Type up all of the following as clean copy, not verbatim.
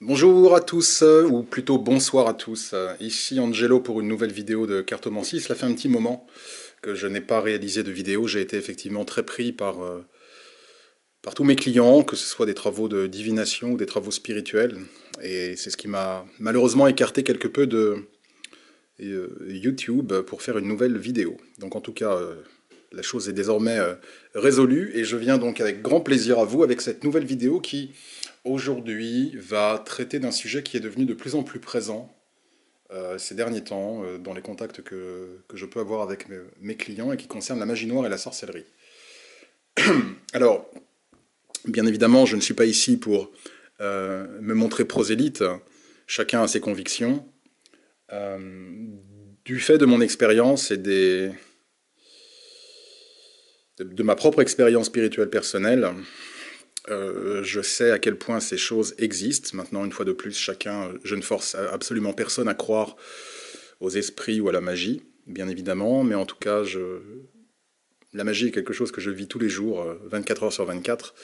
Bonjour à tous, ou plutôt bonsoir à tous. Ici Angelo pour une nouvelle vidéo de cartomancie. Cela fait un petit moment que je n'ai pas réalisé de vidéo. J'ai été effectivement très pris par tous mes clients, que ce soit des travaux de divination ou des travaux spirituels. Et c'est ce qui m'a malheureusement écarté quelque peu de YouTube pour faire une nouvelle vidéo. Donc en tout cas, la chose est désormais résolue et je viens donc avec grand plaisir à vous avec cette nouvelle vidéo qui aujourd'hui va traiter d'un sujet qui est devenu de plus en plus présent ces derniers temps dans les contacts que je peux avoir avec mes clients et qui concerne la magie noire et la sorcellerie. Alors, bien évidemment, je ne suis pas ici pour me montrer prosélyte, chacun a ses convictions. Euh, du fait de mon expérience et de ma propre expérience spirituelle personnelle, je sais à quel point ces choses existent. Maintenant, une fois de plus, je ne force absolument personne à croire aux esprits ou à la magie, bien évidemment, mais en tout cas, la magie est quelque chose que je vis tous les jours, 24 heures sur 24,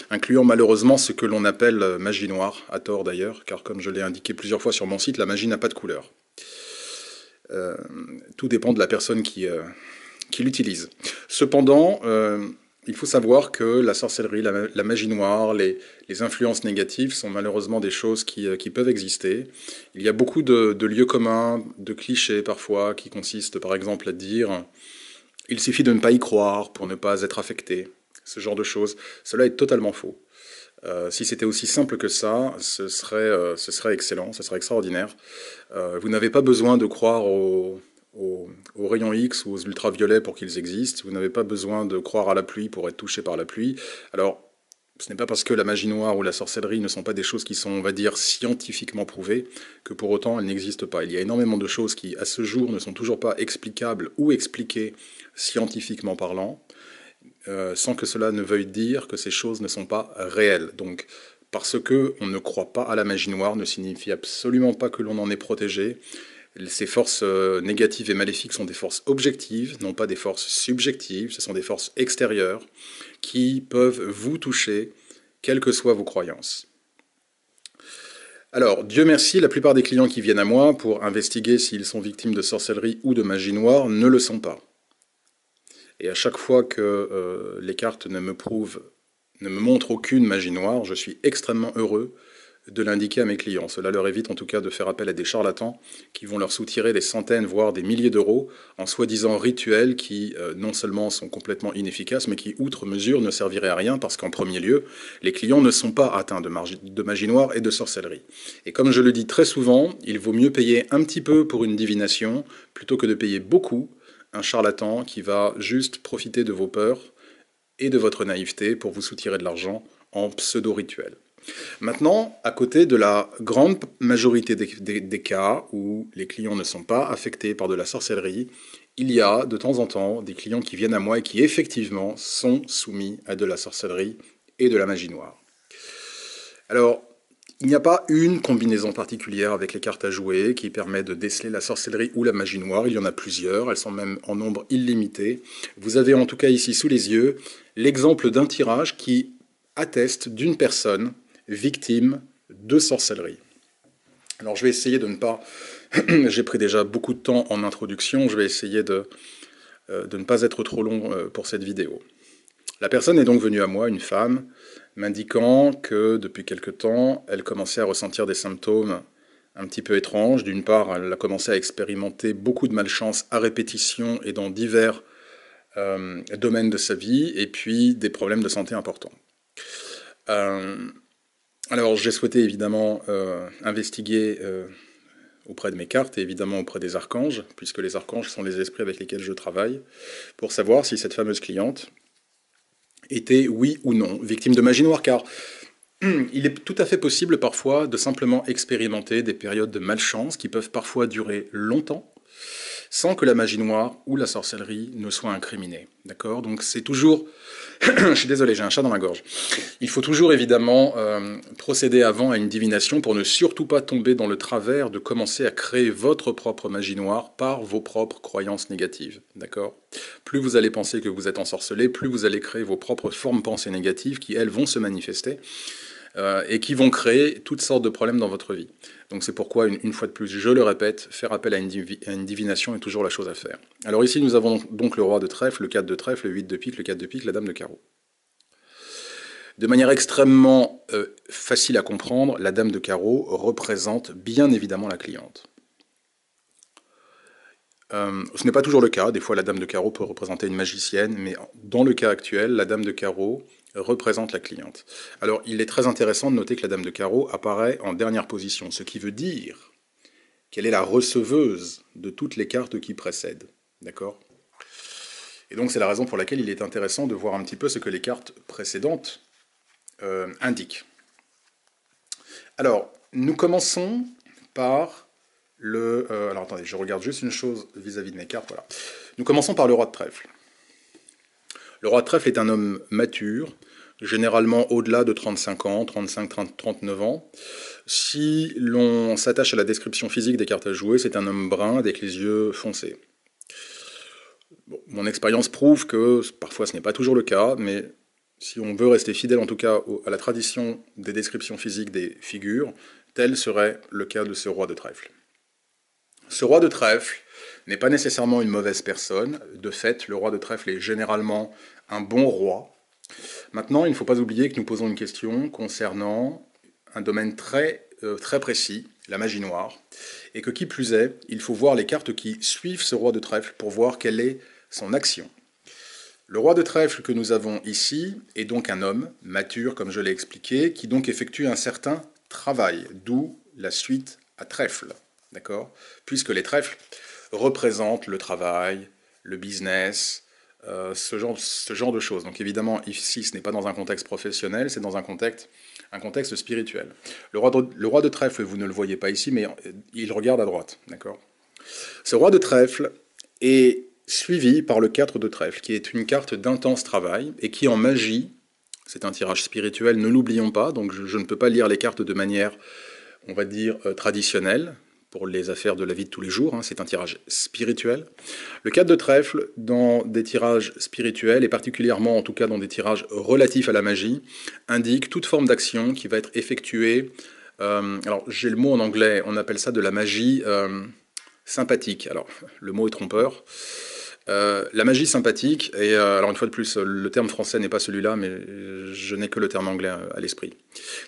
incluant malheureusement ce que l'on appelle magie noire, à tort d'ailleurs, car comme je l'ai indiqué plusieurs fois sur mon site, la magie n'a pas de couleur. Euh, Tout dépend de la personne qui l'utilise. Cependant, il faut savoir que la sorcellerie, la magie noire, les influences négatives sont malheureusement des choses qui peuvent exister. Il y a beaucoup de lieux communs, de clichés parfois, qui consistent par exemple à dire il suffit de ne pas y croire pour ne pas être affecté. Ce genre de choses. Cela est totalement faux. Si c'était aussi simple que ça, ce serait excellent, ce serait extraordinaire. Vous n'avez pas besoin de croire aux rayons X ou aux ultraviolets pour qu'ils existent. Vous n'avez pas besoin de croire à la pluie pour être touché par la pluie. Alors, ce n'est pas parce que la magie noire ou la sorcellerie ne sont pas des choses qui sont, on va dire, scientifiquement prouvées, que pour autant elles n'existent pas. Il y a énormément de choses qui, à ce jour, ne sont toujours pas explicables ou expliquées scientifiquement parlant, sans que cela ne veuille dire que ces choses ne sont pas réelles. Donc, parce que on ne croit pas à la magie noire ne signifie absolument pas que l'on en est protégé. Ces forces négatives et maléfiques sont des forces objectives, non pas des forces subjectives, ce sont des forces extérieures qui peuvent vous toucher, quelles que soient vos croyances. Alors, Dieu merci, la plupart des clients qui viennent à moi pour investiguer s'ils sont victimes de sorcellerie ou de magie noire ne le sont pas. Et à chaque fois que les cartes ne me montrent aucune magie noire, je suis extrêmement heureux de l'indiquer à mes clients. Cela leur évite en tout cas de faire appel à des charlatans qui vont leur soutirer des centaines, voire des milliers d'euros en soi-disant rituels qui non seulement sont complètement inefficaces, mais qui, outre mesure, ne serviraient à rien parce qu'en premier lieu, les clients ne sont pas atteints de magie noire et de sorcellerie. Et comme je le dis très souvent, il vaut mieux payer un petit peu pour une divination plutôt que de payer beaucoup un charlatan qui va juste profiter de vos peurs et de votre naïveté pour vous soutirer de l'argent en pseudo-rituel. Maintenant, à côté de la grande majorité des cas où les clients ne sont pas affectés par de la sorcellerie, il y a de temps en temps des clients qui viennent à moi et qui effectivement sont soumis à de la sorcellerie et de la magie noire. Alors, il n'y a pas une combinaison particulière avec les cartes à jouer qui permet de déceler la sorcellerie ou la magie noire. Il y en a plusieurs, elles sont même en nombre illimité. Vous avez en tout cas ici sous les yeux l'exemple d'un tirage qui atteste d'une personne victime de sorcellerie. Alors je vais essayer de ne pas... J'ai pris déjà beaucoup de temps en introduction, je vais essayer de ne pas être trop long pour cette vidéo. La personne est donc venue à moi, une femme, m'indiquant que depuis quelque temps, elle commençait à ressentir des symptômes un petit peu étranges. D'une part, elle a commencé à expérimenter beaucoup de malchance à répétition et dans divers domaines de sa vie, et puis des problèmes de santé importants. Alors j'ai souhaité évidemment investiguer auprès de mes cartes et évidemment auprès des archanges, puisque les archanges sont les esprits avec lesquels je travaille, pour savoir si cette fameuse cliente était, oui ou non, victime de magie noire, car il est tout à fait possible parfois de simplement expérimenter des périodes de malchance qui peuvent parfois durer longtemps, sans que la magie noire ou la sorcellerie ne soient incriminées. D'accord? Donc c'est toujours... Je suis désolé, j'ai un chat dans la gorge. Il faut toujours évidemment procéder avant à une divination pour ne surtout pas tomber dans le travers de commencer à créer votre propre magie noire par vos propres croyances négatives. D'accord? Plus vous allez penser que vous êtes ensorcelé, plus vous allez créer vos propres formes pensées négatives qui, elles, vont se manifester et qui vont créer toutes sortes de problèmes dans votre vie. Donc c'est pourquoi, une fois de plus, je le répète, faire appel à une divination est toujours la chose à faire. Alors ici, nous avons donc le roi de trèfle, le 4 de trèfle, le 8 de pique, le 4 de pique, la dame de carreau. De manière extrêmement facile à comprendre, la dame de carreau représente bien évidemment la cliente. Ce n'est pas toujours le cas, des fois la dame de carreau peut représenter une magicienne, mais dans le cas actuel, la dame de carreau représente la cliente. Alors il est très intéressant de noter que la dame de carreau apparaît en dernière position, ce qui veut dire qu'elle est la receveuse de toutes les cartes qui précèdent. D'accord ? Et donc c'est la raison pour laquelle il est intéressant de voir un petit peu ce que les cartes précédentes indiquent. Alors, nous commençons par alors attendez, je regarde juste une chose vis-à-vis de mes cartes. Voilà. Nous commençons par le roi de trèfle. Le roi de trèfle est un homme mature, généralement au-delà de 35 ans, 35, 39 ans. Si l'on s'attache à la description physique des cartes à jouer, c'est un homme brun avec les yeux foncés. Bon, mon expérience prouve que parfois ce n'est pas toujours le cas, mais si on veut rester fidèle en tout cas à la tradition des descriptions physiques des figures, tel serait le cas de ce roi de trèfle. Ce roi de trèfle n'est pas nécessairement une mauvaise personne. De fait, le roi de trèfle est généralement un bon roi. Maintenant, il ne faut pas oublier que nous posons une question concernant un domaine très précis, la magie noire, et que qui plus est, il faut voir les cartes qui suivent ce roi de trèfle pour voir quelle est son action. Le roi de trèfle que nous avons ici est donc un homme mature, comme je l'ai expliqué, qui donc effectue un certain travail, d'où la suite à trèfle. D'accord ? Puisque les trèfles représentent le travail, le business, ce genre de choses. Donc évidemment, ici, ce n'est pas dans un contexte professionnel, c'est dans un contexte spirituel. Le roi de trèfle, vous ne le voyez pas ici, mais il regarde à droite. D'accord ? Ce roi de trèfle est suivi par le 4 de trèfle, qui est une carte d'intense travail, et qui en magie, c'est un tirage spirituel, ne l'oublions pas, donc je ne peux pas lire les cartes de manière, on va dire, traditionnelle, pour les affaires de la vie de tous les jours, c'est un tirage spirituel. Le 4 de trèfle, dans des tirages spirituels, et particulièrement en tout cas dans des tirages relatifs à la magie, indique toute forme d'action qui va être effectuée. Alors j'ai le mot en anglais, on appelle ça de la magie sympathique. Alors le mot est trompeur. La magie sympathique, et alors une fois de plus, le terme français n'est pas celui-là, mais je n'ai que le terme anglais à l'esprit.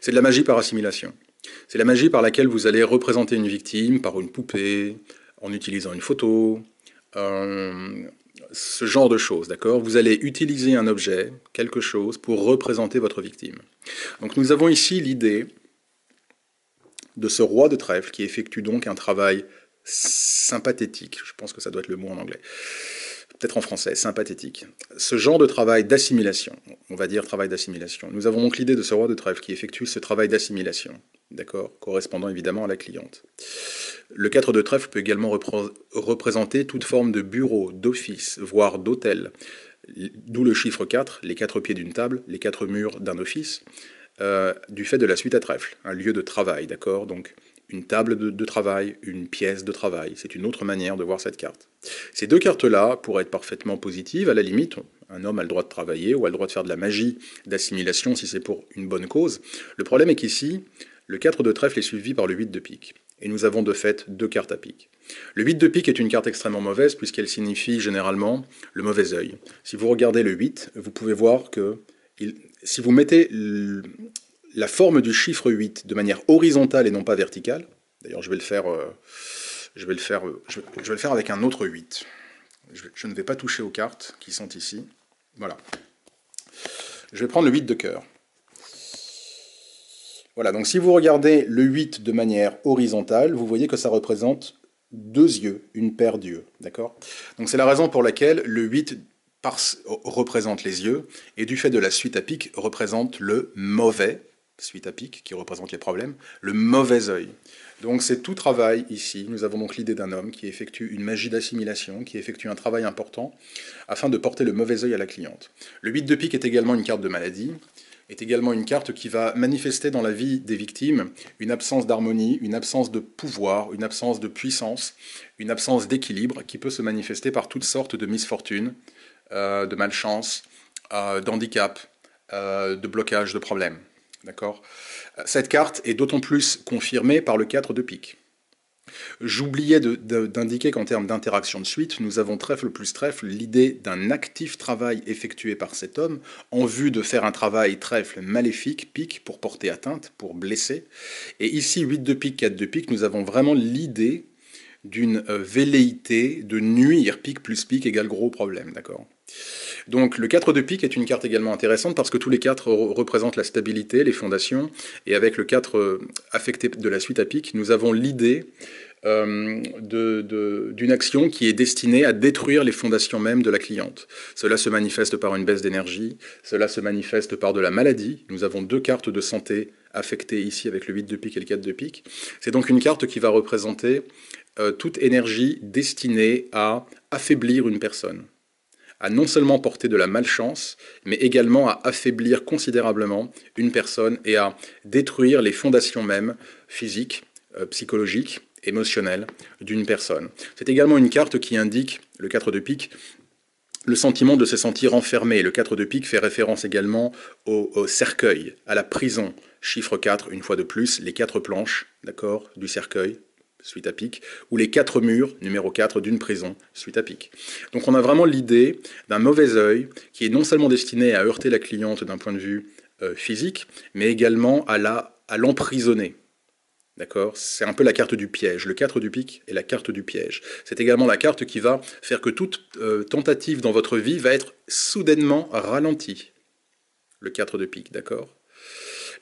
C'est de la magie par assimilation. C'est la magie par laquelle vous allez représenter une victime par une poupée, en utilisant une photo, ce genre de choses, d'accord ? Vous allez utiliser un objet, quelque chose, pour représenter votre victime. Donc nous avons ici l'idée de ce roi de trèfle qui effectue donc un travail sympathétique, je pense que ça doit être le mot en anglais, peut-être en français, sympathétique. Ce genre de travail d'assimilation, on va dire travail d'assimilation. Nous avons donc l'idée de ce roi de trèfle qui effectue ce travail d'assimilation, d'accord, correspondant évidemment à la cliente. Le 4 de trèfle peut également représenter toute forme de bureau, d'office, voire d'hôtel, d'où le chiffre 4, les 4 pieds d'une table, les 4 murs d'un office, du fait de la suite à trèfle, un lieu de travail, d'accord, donc une table de travail, une pièce de travail. C'est une autre manière de voir cette carte. Ces deux cartes-là pourraient être parfaitement positives. À la limite, un homme a le droit de travailler ou a le droit de faire de la magie d'assimilation si c'est pour une bonne cause. Le problème est qu'ici, le 4 de trèfle est suivi par le 8 de pique. Et nous avons de fait deux cartes à pique. Le 8 de pique est une carte extrêmement mauvaise puisqu'elle signifie généralement le mauvais œil. Si vous regardez le 8, vous pouvez voir que si vous mettez la forme du chiffre 8 de manière horizontale et non pas verticale, d'ailleurs je vais le faire avec un autre 8. Je ne vais pas toucher aux cartes qui sont ici. Voilà. Je vais prendre le 8 de cœur. Voilà, donc si vous regardez le 8 de manière horizontale, vous voyez que ça représente deux yeux, une paire d'yeux, d'accord ? Donc c'est la raison pour laquelle le 8 représente les yeux, et du fait de la suite à pique, représente le mauvais, suite à pique, qui représente les problèmes, le mauvais œil. Donc c'est tout travail ici. Nous avons donc l'idée d'un homme qui effectue une magie d'assimilation, qui effectue un travail important, afin de porter le mauvais œil à la cliente. Le 8 de pique est également une carte de maladie, est également une carte qui va manifester dans la vie des victimes une absence d'harmonie, une absence de pouvoir, une absence de puissance, une absence d'équilibre, qui peut se manifester par toutes sortes de misfortunes, de malchance, d'handicap, de blocage, de problèmes. D'accord? Cette carte est d'autant plus confirmée par le 4 de pique. J'oubliais d'indiquer qu'en termes d'interaction de suite, nous avons trèfle plus trèfle, l'idée d'un actif travail effectué par cet homme en vue de faire un travail trèfle maléfique, pique, pour porter atteinte, pour blesser. Et ici, 8 de pique, 4 de pique, nous avons vraiment l'idée d'une velléité de nuire, pique plus pique égale gros problème, d'accord? Donc le 4 de pique est une carte également intéressante parce que tous les 4 représentent la stabilité, les fondations, et avec le 4 affecté de la suite à pique, nous avons l'idée d'une action qui est destinée à détruire les fondations mêmes de la cliente. Cela se manifeste par une baisse d'énergie, cela se manifeste par de la maladie. Nous avons 2 cartes de santé affectées ici avec le 8 de pique et le 4 de pique. C'est donc une carte qui va représenter toute énergie destinée à affaiblir une personne, à non seulement porter de la malchance, mais également à affaiblir considérablement une personne et à détruire les fondations mêmes physiques, psychologiques, émotionnelles d'une personne. C'est également une carte qui indique, le 4 de pique, le sentiment de se sentir enfermé. Le 4 de pique fait référence également au cercueil, à la prison. Chiffre 4, une fois de plus, les 4 planches, d'accord, du cercueil, suite à pique, ou les 4 murs, numéro 4, d'une prison, suite à pique. Donc on a vraiment l'idée d'un mauvais œil qui est non seulement destiné à heurter la cliente d'un point de vue physique, mais également à l'emprisonner. D'accord? C'est un peu la carte du piège. Le 4 du pique est la carte du piège. C'est également la carte qui va faire que toute tentative dans votre vie va être soudainement ralentie. Le 4 de pique, d'accord?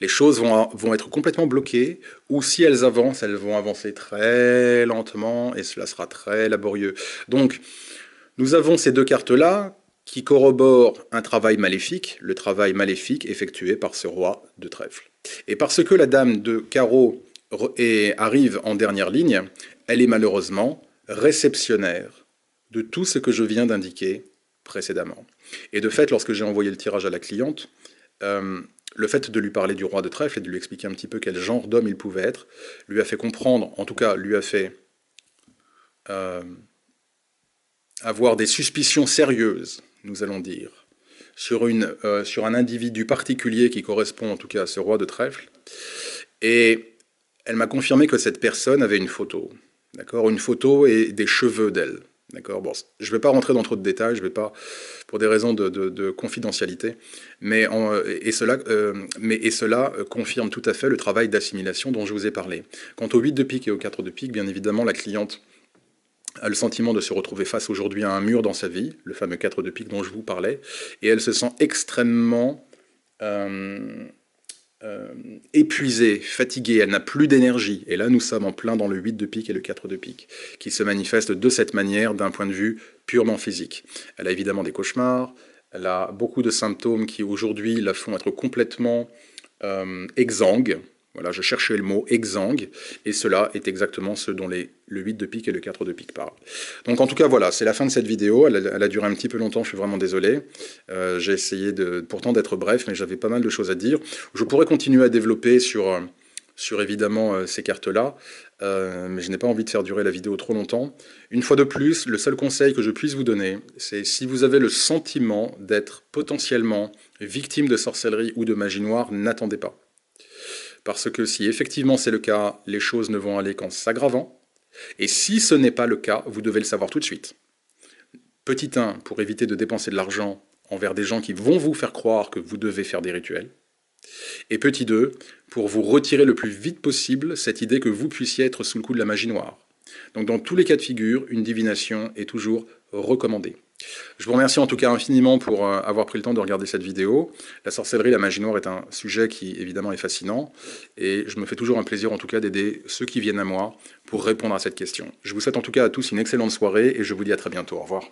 Les choses vont être complètement bloquées, ou si elles avancent, elles vont avancer très lentement, et cela sera très laborieux. Donc, nous avons ces 2 cartes-là qui corroborent un travail maléfique, le travail maléfique effectué par ce roi de trèfle. Et parce que la dame de carreau arrive en dernière ligne, elle est malheureusement réceptionnaire de tout ce que je viens d'indiquer précédemment. Et de fait, lorsque j'ai envoyé le tirage à la cliente, le fait de lui parler du roi de trèfle et de lui expliquer un petit peu quel genre d'homme il pouvait être, lui a fait comprendre, en tout cas lui a fait avoir des suspicions sérieuses, nous allons dire, sur un individu particulier qui correspond en tout cas à ce roi de trèfle. Et elle m'a confirmé que cette personne avait une photo, d'accord, une photo et des cheveux d'elle. D'accord. Bon, je ne vais pas rentrer dans trop de détails, je vais pas, pour des raisons de confidentialité, mais cela confirme tout à fait le travail d'assimilation dont je vous ai parlé. Quant au 8 de pique et au 4 de pique, bien évidemment, la cliente a le sentiment de se retrouver face aujourd'hui à un mur dans sa vie, le fameux 4 de pique dont je vous parlais, et elle se sent extrêmement épuisée, fatiguée, elle n'a plus d'énergie. Et là, nous sommes en plein dans le 8 de pique et le 4 de pique, qui se manifestent de cette manière d'un point de vue purement physique. Elle a évidemment des cauchemars, elle a beaucoup de symptômes qui aujourd'hui la font être complètement exsangue. Voilà, je cherchais le mot exsangue, et cela est exactement ce dont le 8 de pique et le 4 de pique parlent. Donc en tout cas, voilà, c'est la fin de cette vidéo, elle a duré un petit peu longtemps, je suis vraiment désolé. J'ai essayé pourtant d'être bref, mais j'avais pas mal de choses à dire. Je pourrais continuer à développer sur évidemment ces cartes-là, mais je n'ai pas envie de faire durer la vidéo trop longtemps. Une fois de plus, le seul conseil que je puisse vous donner, c'est si vous avez le sentiment d'être potentiellement victime de sorcellerie ou de magie noire, n'attendez pas. Parce que si effectivement c'est le cas, les choses ne vont aller qu'en s'aggravant. Et si ce n'est pas le cas, vous devez le savoir tout de suite. Petit 1, pour éviter de dépenser de l'argent envers des gens qui vont vous faire croire que vous devez faire des rituels. Et petit 2, pour vous retirer le plus vite possible cette idée que vous puissiez être sous le coup de la magie noire. Donc dans tous les cas de figure, une divination est toujours recommandée. Je vous remercie en tout cas infiniment pour avoir pris le temps de regarder cette vidéo. La sorcellerie, la magie noire est un sujet qui évidemment est fascinant et je me fais toujours un plaisir en tout cas d'aider ceux qui viennent à moi pour répondre à cette question. Je vous souhaite en tout cas à tous une excellente soirée et je vous dis à très bientôt. Au revoir.